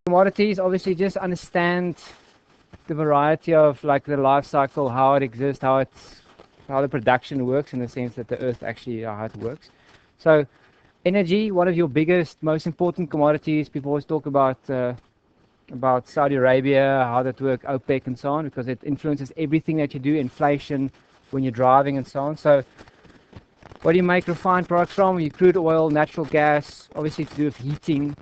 Commodities, obviously, just understand the variety of like the life cycle, how it exists, how the production works in the sense that the earth actually how it works. So energy, one of your biggest, most important commodities. People always talk about Saudi Arabia, how that work, OPEC and so on, because it influences everything that you do, inflation when you're driving and so on. So what do you make refined products from? You crude oil, natural gas, obviously to do with heating.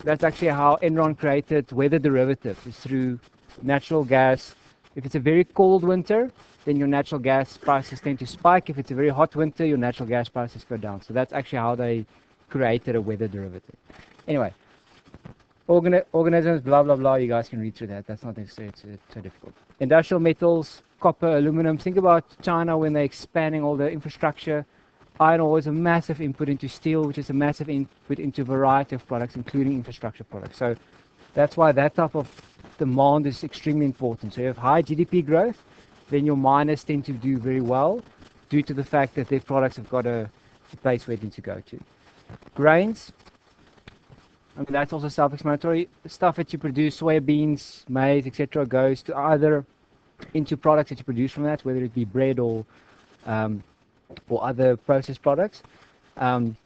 That's actually how Enron created weather derivatives, is through natural gas. If it's a very cold winter, then your natural gas prices tend to spike. If it's a very hot winter, your natural gas prices go down. So that's actually how they created a weather derivative. Anyway, organisms, blah, blah, blah. You guys can read through that. That's not necessarily so difficult. Industrial metals, copper, aluminum. Think about China when they're expanding all the infrastructure. Iron ore is a massive input into steel, which is a massive input into a variety of products, including infrastructure products. So that's why that type of demand is extremely important. So you have high GDP growth, then your miners tend to do very well due to the fact that their products have got a place where they need to go to. Grains, I mean, that's also self-explanatory. Stuff that you produce, soybeans, maize, etc., goes to either into products that you produce from that, whether it be bread or other processed products. And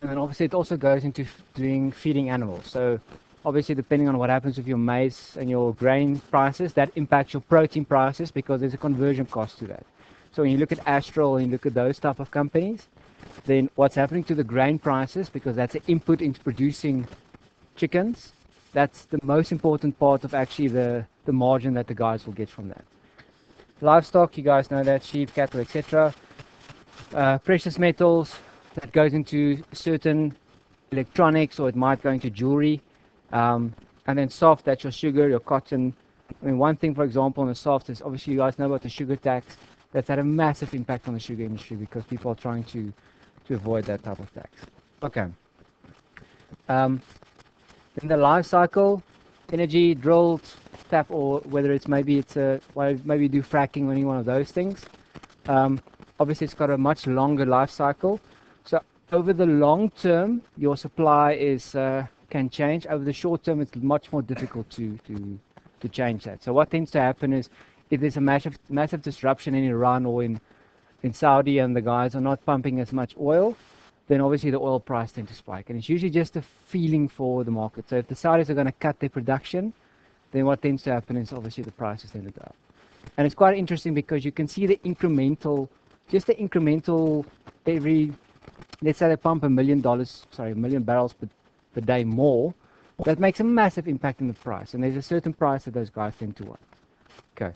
then obviously it also goes into feeding animals. So obviously depending on what happens with your maize and your grain prices, that impacts your protein prices because there's a conversion cost to that. So when you look at Astral and you look at those type of companies, then what's happening to the grain prices, because that's an input into producing chickens, that's the most important part of actually the margin that the guys will get from that. Livestock, you guys know that, sheep, cattle, etc. Precious metals, that goes into certain electronics, or it might go into jewelry. And then soft, that's your sugar, your cotton. I mean, one thing, for example, on the soft is, obviously you guys know about the sugar tax. That's had a massive impact on the sugar industry because people are trying to avoid that type of tax. Okay. In the life cycle, energy, drilled, tap, or whether it's maybe maybe do fracking or any one of those things. Obviously, it's got a much longer life cycle. So over the long term, your supply can change. Over the short term, it's much more difficult to change that. So what tends to happen is, if there's a massive disruption in Iran or in Saudi and the guys are not pumping as much oil, then obviously the oil price tends to spike. And it's usually just a feeling for the market. So if the Saudis are going to cut their production, then what tends to happen is obviously the prices tend to go up. And it's quite interesting because you can see the incremental, every, let's say they pump $1 million barrels per day more, that makes a massive impact in the price. And there's a certain price that those guys tend to want. Okay.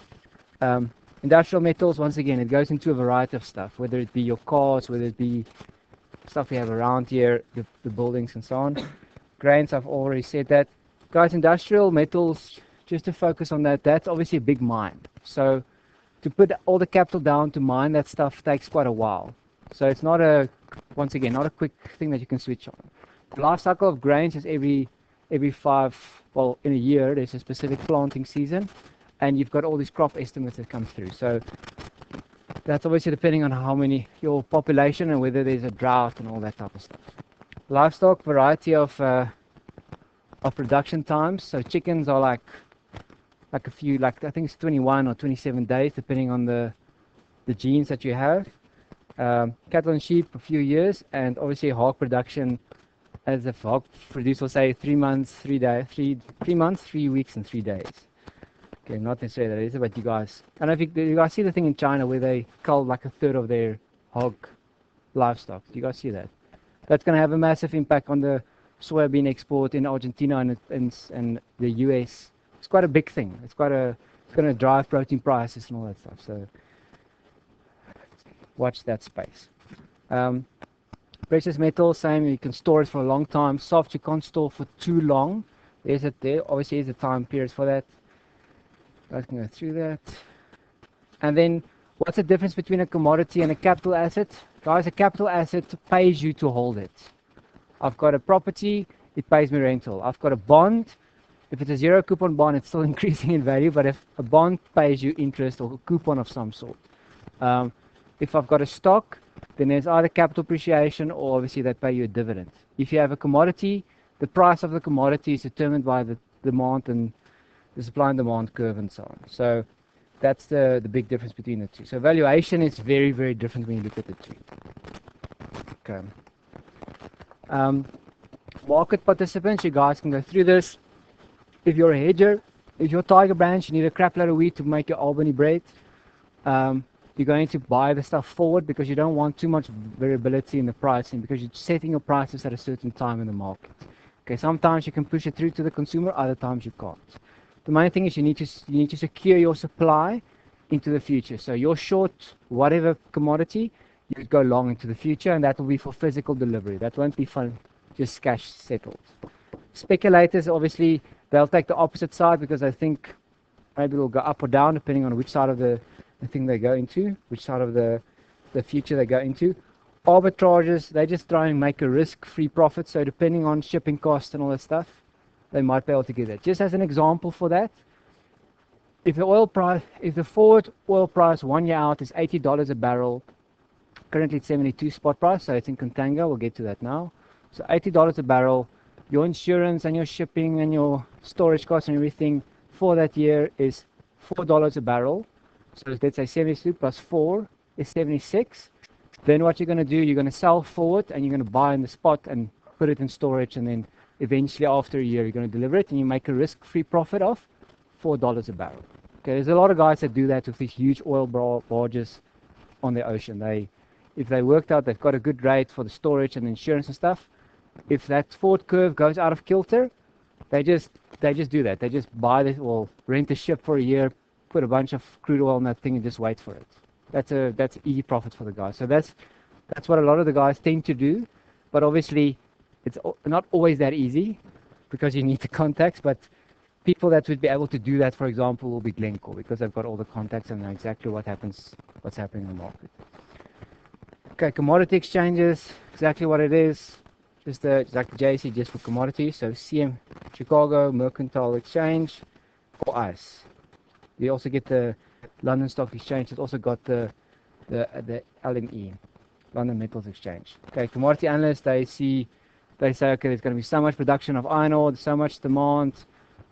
Industrial metals, once again, it goes into a variety of stuff, whether it be your cars, whether it be stuff we have around here, the buildings and so on. Grains, I've already said that. Guys, industrial metals, just to focus on that, that's obviously a big mine. So to put all the capital down to mine that stuff takes quite a while. So it's not once again, not a quick thing that you can switch on. The life cycle of grains is every in a year, there's a specific planting season, and you've got all these crop estimates that come through. So that's obviously depending on your population and whether there's a drought and all that type of stuff. Livestock, variety of production times. So chickens are like I think it's 21 or 27 days, depending on the genes that you have. Cattle and sheep, a few years, and obviously hog production, as a hog producer will say, 3 months, 3 days, 3 months, 3 weeks, and 3 days. Okay, not necessarily that is, but you guys, I don't know if you guys see the thing in China where they cull like a third of their hog livestock. Do you guys see that? That's going to have a massive impact on the soybean export in Argentina and the US. It's quite a big thing. It's going to drive protein prices and all that stuff. So watch that space. Precious metals, same. You can store it for a long time. Soft, you can't store for too long. There obviously is a time period for that. I can go through that. And then, what's the difference between a commodity and a capital asset? Guys, a capital asset pays you to hold it. I've got a property, it pays me rental. I've got a bond. If it's a zero coupon bond, it's still increasing in value, but if a bond pays you interest or a coupon of some sort. If I've got a stock, then there's either capital appreciation or obviously they pay you a dividend. If you have a commodity, the price of the commodity is determined by the demand and the supply and demand curve and so on. So that's the big difference between the two. So valuation is very, very different when you look at the two. Okay. Market participants, you guys can go through this. If you're a hedger, if you're Tiger Branch, you need a crap load of wheat to make your Albany bread. You're going to buy the stuff forward because you don't want too much variability in the pricing, because you're setting your prices at a certain time in the market. Okay, sometimes you can push it through to the consumer, other times you can't. The main thing is you need to secure your supply into the future. So you're short whatever commodity, you could go long into the future, and that will be for physical delivery. That won't be fun, just cash settled. Speculators, obviously, they'll take the opposite side because I think maybe they'll go up or down depending on which side of the thing they go into, which side of the future they go into. Arbitrages, they just try and make a risk-free profit. So depending on shipping costs and all that stuff, they might be able to get that. Just as an example for that, if the forward oil price 1 year out is $80 a barrel, currently it's 72 spot price, so it's in contango. We'll get to that now. So $80 a barrel, your insurance and your shipping and your storage costs and everything for that year is $4 a barrel. So let's say 72 plus 4 is 76. Then what you're going to do, you're going to sell forward and you're going to buy in the spot and put it in storage, and then eventually after a year you're going to deliver it and you make a risk-free profit of $4 a barrel. Okay, there's a lot of guys that do that with these huge oil barges on the ocean. If they worked out, they've got a good rate for the storage and the insurance and stuff. If that forward curve goes out of kilter, they just do that. They just buy this or rent a ship for a year, put a bunch of crude oil in that thing and just wait for it. That's easy profit for the guys. So that's what a lot of the guys tend to do. But obviously, it's not always that easy because you need the contacts. But people that would be able to do that, for example, will be Glencore because they've got all the contacts and know exactly what's happening in the market. Okay, commodity exchanges, exactly what it is. Just like the JSE, just for commodities. So CM, Chicago Mercantile Exchange, or ICE. You also get the London Stock Exchange. It's also got the LME, London Metals Exchange. Okay, commodity analysts, they say, okay, there's going to be so much production of iron ore, so much demand,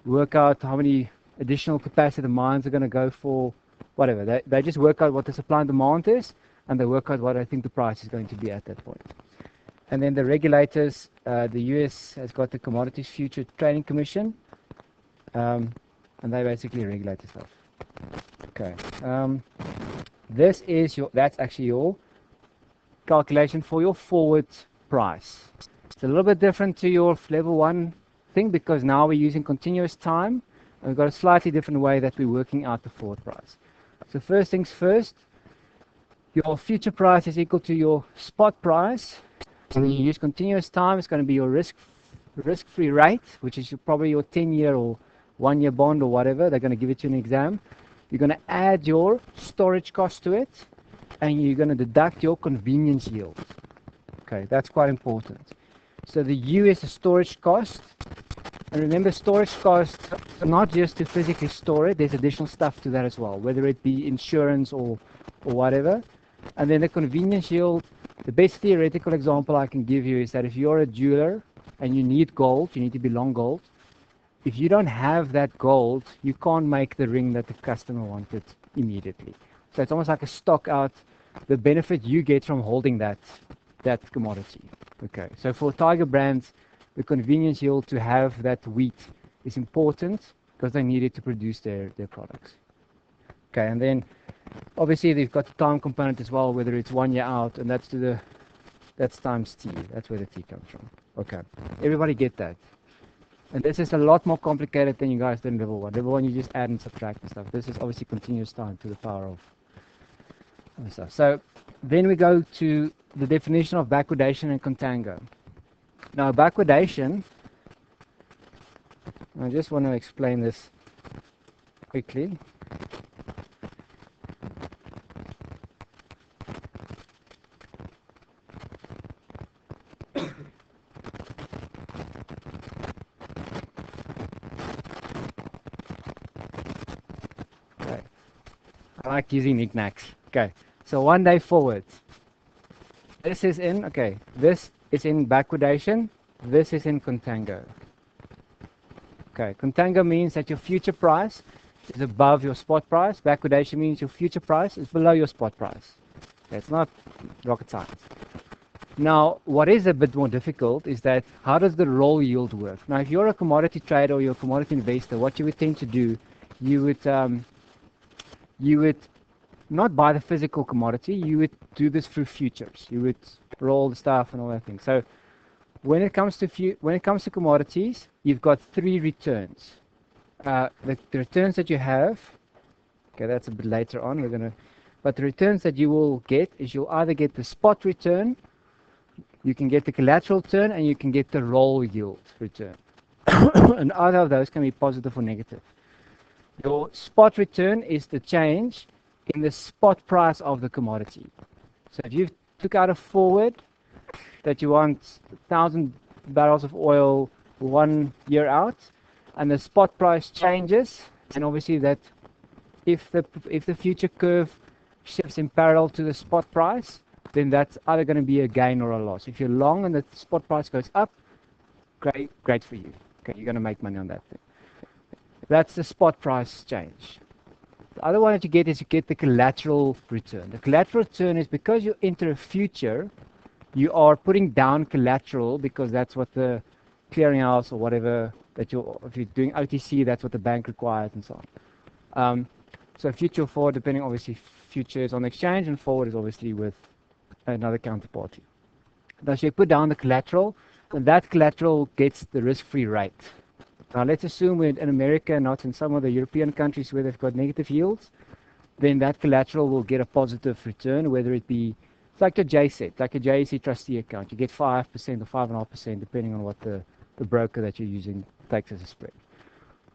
work out how many additional capacity the mines are going to go for, whatever. They just work out what the supply and demand is, and they work out what I think the price is going to be at that point. And then the regulators, the US has got the Commodities Future Trading Commission, and they basically regulate the stuff. Okay, that's actually your calculation for your forward price. It's a little bit different to your level 1 thing because now we're using continuous time, and we've got a slightly different way that we're working out the forward price. So first things first, your future price is equal to your spot price. And when you use continuous time, it's going to be your risk-free rate, which is probably your 10-year or 1-year bond or whatever. They're going to give it to you in an exam. You're going to add your storage cost to it, and you're going to deduct your convenience yield. Okay, that's quite important. So the U is the storage cost. And remember, storage costs are not just to physically store it. There's additional stuff to that as well, whether it be insurance or whatever. And then the convenience yield, the best theoretical example I can give you is that if you're a jeweler and you need gold, you need to be long gold. If you don't have that gold, you can't make the ring that the customer wanted immediately. So it's almost like a stock out, the benefit you get from holding that commodity. Okay, so for Tiger Brands, the convenience yield to have that wheat is important because they need it to produce their products. Okay, and then obviously they've got the time component as well, whether it's 1 year out, and that's times T. That's where the T comes from. Okay, everybody get that? And this is a lot more complicated than you guys did in level 1. Level 1 you just add and subtract and stuff. This is obviously continuous time to the power of stuff. So then we go to the definition of backwardation and contango. Now backwardation, I just want to explain this quickly. I like using knickknacks. Okay, so 1 day forward. This is in backwardation. This is in contango. Okay, contango means that your future price is above your spot price. Backwardation means your future price is below your spot price. That's not rocket science. Now, what is a bit more difficult is that how does the roll yield work? Now, if you're a commodity trader or you're a commodity investor, what you would tend to do, you would not buy the physical commodity, you would do this through futures. You would roll the stuff and all that thing. So when it comes to commodities, you've got three returns. The returns that you have, okay, that's a bit later on. But the returns that you will get is you'll either get the spot return, you can get the collateral return, and you can get the roll yield return. And either of those can be positive or negative. Your spot return is the change in the spot price of the commodity. So if you took out a forward that you want 1,000 barrels of oil 1 year out, and the spot price changes, and obviously that if the future curve shifts in parallel to the spot price, then that's either going to be a gain or a loss. If you're long and the spot price goes up, great for you. Okay, you're going to make money on that thing. That's the spot price change. The other one that you get is you get the collateral return. The collateral return is because you enter a future, you are putting down collateral because that's what the clearinghouse or whatever if you're doing OTC, that's what the bank requires and so on. So future or forward, depending, obviously future is on the exchange and forward is obviously with another counterparty. Now, so you put down the collateral, and that collateral gets the risk-free rate. Now, let's assume we're in America, not in some of the European countries where they've got negative yields, then that collateral will get a positive return, whether it be, it's like a JSET, like a JSE trustee account. You get 5% or 5.5%, depending on what the broker that you're using takes as a spread.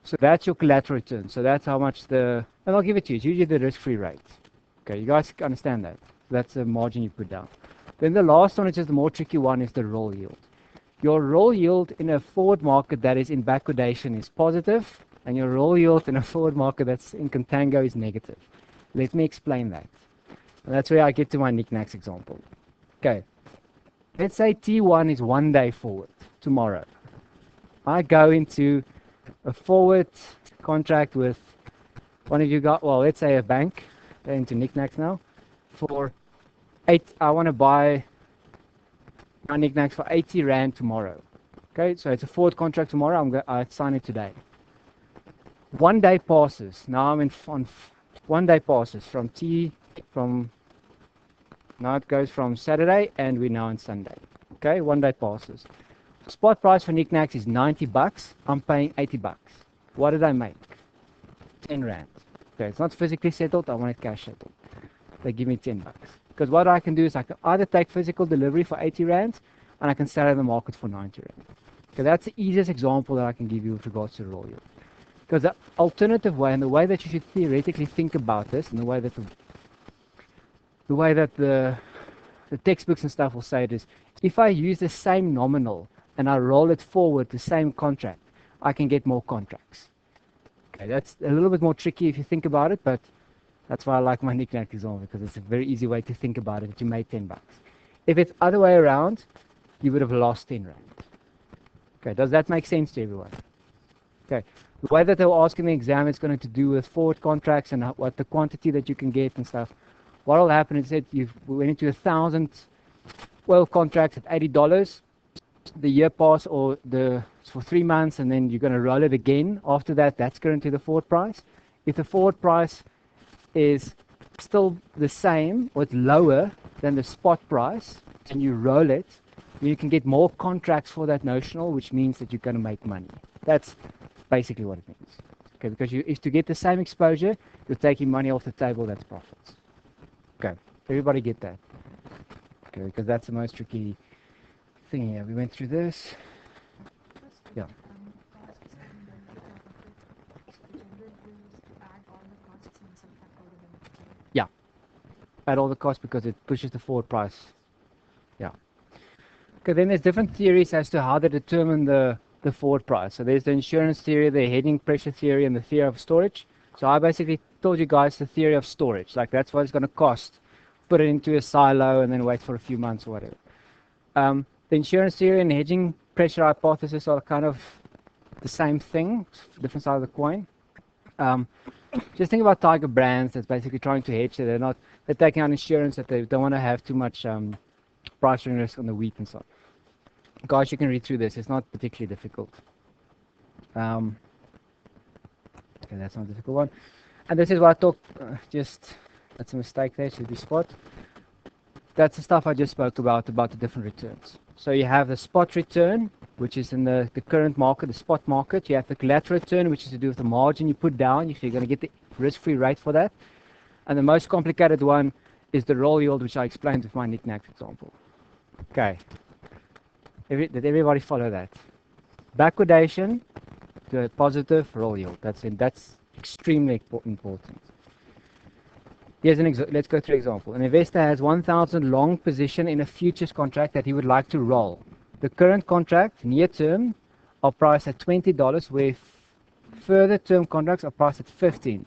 So that's your collateral return. So that's how much and I'll give it to you, it's usually the risk-free rate. Okay, you guys understand that? That's the margin you put down. Then the last one, which is the more tricky one, is the roll yield. Your roll yield in a forward market that is in backwardation is positive, and your roll yield in a forward market that's in contango is negative. Let me explain that. And that's where I get to my knickknacks example. Okay, let's say T1 is 1 day forward, tomorrow. I go into a forward contract with one of you got, well, let's say a bank, they're into knickknacks now, I want to buy my knickknacks for 80 Rand tomorrow. Okay, so it's a forward contract tomorrow, I sign it today. 1 day passes, now I'm on 1 day passes now it goes from Saturday and we're now on Sunday. Okay, 1 day passes. Spot price for knickknacks is 90 bucks. I'm paying 80 bucks. What did I make? 10 Rand. Okay, it's not physically settled. I want it cash settled. They give me 10 bucks. Because what I can do is I can either take physical delivery for 80 Rand and I can sell it in the market for 90 Rand. Okay, that's the easiest example that I can give you with regards to roll yield. Because the alternative way, and the way that you should theoretically think about this, and the way that the textbooks and stuff will say it is, if I use the same nominal and I roll it forward the same contract, I can get more contracts. Okay, that's a little bit more tricky if you think about it, but that's why I like my knickknack example, because it's a very easy way to think about it, that you made 10 bucks. If it's other way around, you would have lost 10 Rand. Okay, does that make sense to everyone? Okay, the way that they will ask in the exam is going to do with forward contracts and what the quantity that you can get and stuff. What will happen is that we went into 1,000 oil contracts at $80. The year pass for 3 months, and then you're going to roll it again. After that, that's currently the forward price. If the forward price is still the same or it's lower than the spot price, and you roll it, you can get more contracts for that notional, which means that you're going to make money. That's basically what it means. Okay, because if to get the same exposure, you're taking money off the table. That's profits. Okay, everybody get that? Okay, because that's the most tricky thing here. We went through this. Yeah. Yeah. Add all the costs because it pushes the forward price. Yeah. Okay, then there's different theories as to how they determine the forward price. So there's the insurance theory, the heading pressure theory, and the theory of storage. So I basically told you guys the theory of storage. Like that's what it's going to cost. Put it into a silo and then wait for a few months or whatever. The insurance theory and hedging pressure hypothesis are kind of the same thing, different side of the coin. Just think about Tiger Brands that's basically trying to hedge it. They're taking out insurance that they don't want to have too much price risk on the wheat and so on. Guys, you can read through this. It's not particularly difficult. Okay, that's not a difficult one. And this is what I talked, that's a mistake there, should be spot. That's the stuff I just spoke about the different returns. So you have the spot return, which is in the current market, the spot market. You have the collateral return, which is to do with the margin you put down, if you're going to get the risk-free rate for that. And the most complicated one is the roll yield, which I explained with my knick-knack example. Okay. Did everybody follow that? Backwardation to a positive roll yield. That's extremely important. Here's let's go through an example. An investor has 1,000 long position in a futures contract that he would like to roll. The current contract, near term, are priced at $20, where further term contracts are priced at $15.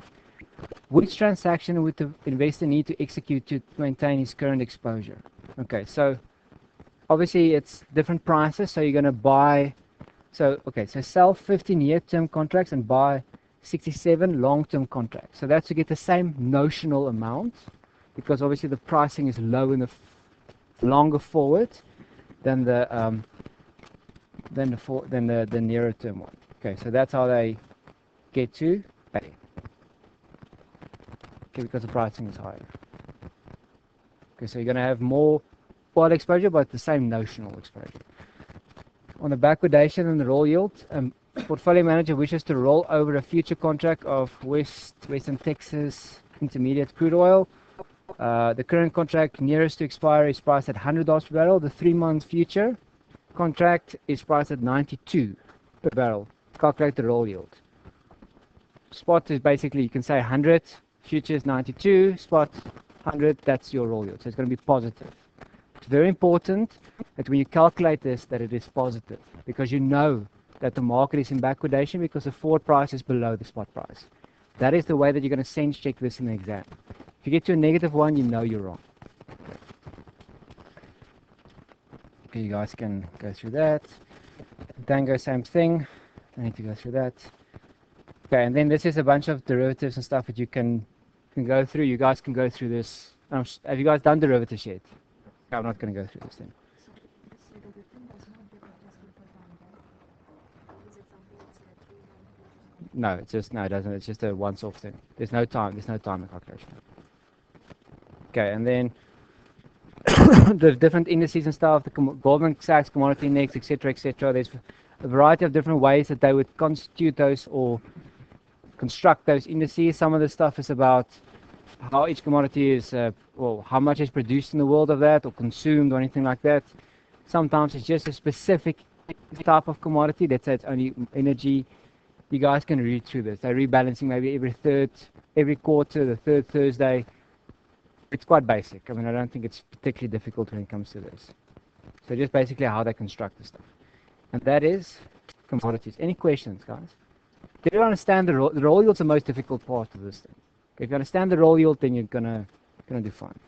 Which transaction would the investor need to execute to maintain his current exposure? Okay, so obviously it's different prices, so you're going to buy, so sell 15 near-term contracts and buy 67 long-term contracts. So that's to get the same notional amount, because obviously the pricing is low in the longer forward than the nearer term one. Okay, so that's how they get to pay. Okay, because the pricing is higher. Okay, so you're going to have more oil exposure, but the same notional exposure. On the backwardation and the roll yield, portfolio manager wishes to roll over a future contract of Western Texas Intermediate crude oil. The current contract nearest to expiry is priced at $100 per barrel. The 3-month future contract is priced at $92 per barrel. Calculate the roll yield. Spot is basically, you can say 100, future is 92, spot 100, that's your roll yield. So it's going to be positive. It's very important that when you calculate this, that it is positive, because you know that the market is in backwardation because the forward price is below the spot price. That is the way that you're going to sense check this in the exam. If you get to a -1, you know you're wrong. Okay, you guys can go through that. Tango, same thing. I need to go through that. Okay, and then this is a bunch of derivatives and stuff that you can go through. You guys can go through this. Have you guys done derivatives yet? I'm not going to go through this thing. No, it doesn't. It's just a once-off thing. There's no time in calculation. Okay, and then the different indices and stuff, the Goldman Sachs Commodity Index, etc., etc. There's a variety of different ways that they would constitute those or construct those indices. Some of the stuff is about how each commodity is, how much is produced in the world of that, or consumed, or anything like that. Sometimes it's just a specific type of commodity. Let's say it's only energy. You guys can read through this. They're rebalancing maybe every quarter, the third Thursday. It's quite basic. I mean, I don't think it's particularly difficult when it comes to this. So just basically how they construct the stuff. And that is commodities. Any questions, guys? Did you understand the roll yield is the most difficult part of this thing? If you understand the roll yield, then you're gonna do fine.